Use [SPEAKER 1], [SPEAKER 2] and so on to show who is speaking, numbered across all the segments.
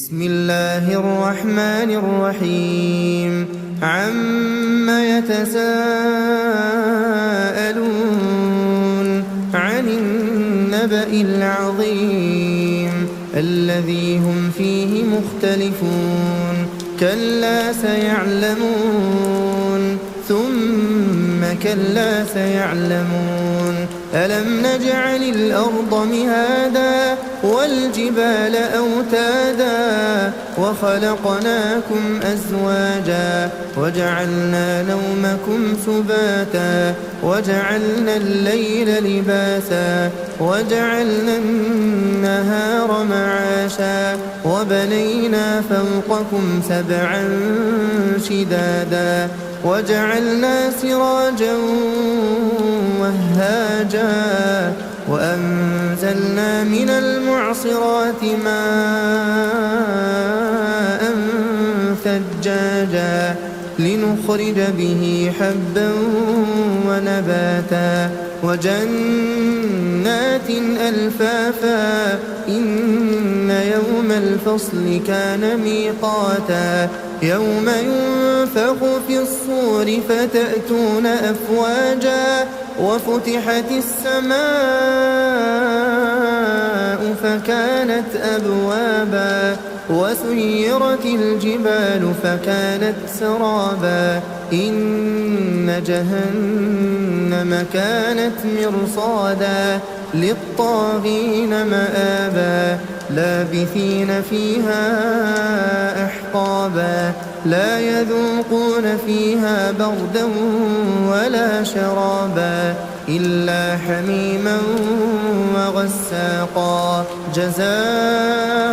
[SPEAKER 1] بسم الله الرحمن الرحيم عم يتساءلون عن النبأ العظيم الذي هم فيه مختلفون كلا سيعلمون ثم كلا سيعلمون ألم نجعل الأرض مهادا والجبال أوتادا وخلقناكم أزواجا وجعلنا نومكم سباتا وجعلنا الليل لباسا وجعلنا النهار معاشا وبنينا فوقكم سبعا شدادا وجعلنا سراجا وهاجا وأنزلنا من المعصرات ماء ثجاجا لنخرج به حبا ونباتا وجنات ألفافا إن يوم الفصل كان ميقاتا يوم ينفخ في الصور فتأتون أفواجا وفتحت السماء فكانت أبوابا وسيرت الجبال فكانت سرابا إن جهنم كانت مرصادا للطاغين مآبا لابثين فيها أحقابا لا يذوقون فيها بردا ولا شرابا إلا حميما وغساقا جزاء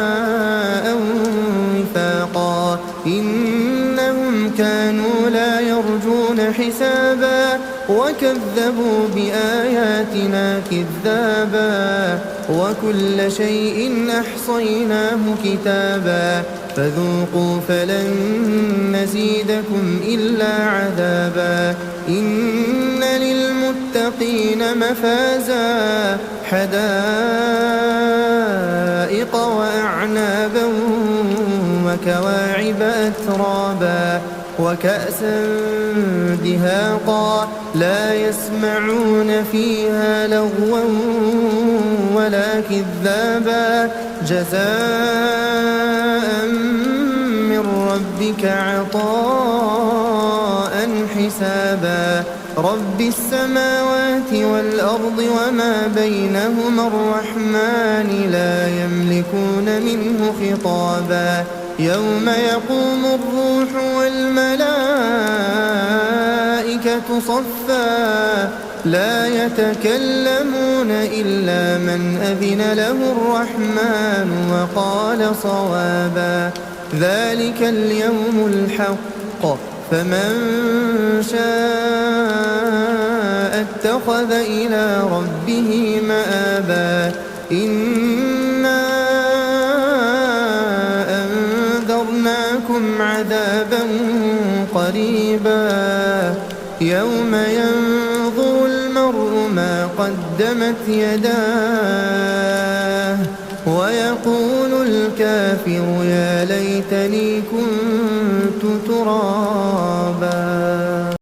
[SPEAKER 1] وفاقا إنهم كانوا لا يرجون حسابا وكذبوا بآياتنا كذابا وكل شيء أحصيناه كتابا فذوقوا فلن نزيدكم إلا عذابا إن للمتقين مفازا حدائق وأعنابا وكواعب أترابا وكأسا دهاقا لا يسمعون فيها لغوا ولا كذابا جزاء من ربك عطاء حسابا رب السماوات والأرض وما بينهما الرحمن لا يملكون منه خطابا يوم يقوم الروح والملائكة صفا لا يتكلمون إلا من أذن له الرحمن وقال صوابا ذلك اليوم الحق فمن شاء اتخذ إلى ربه مآبا إنا أنذرناكم عذابا قريبا يوم ينظر المرء ما قدمت يداه ويقول الكافر يا ليتني كنت ترابا.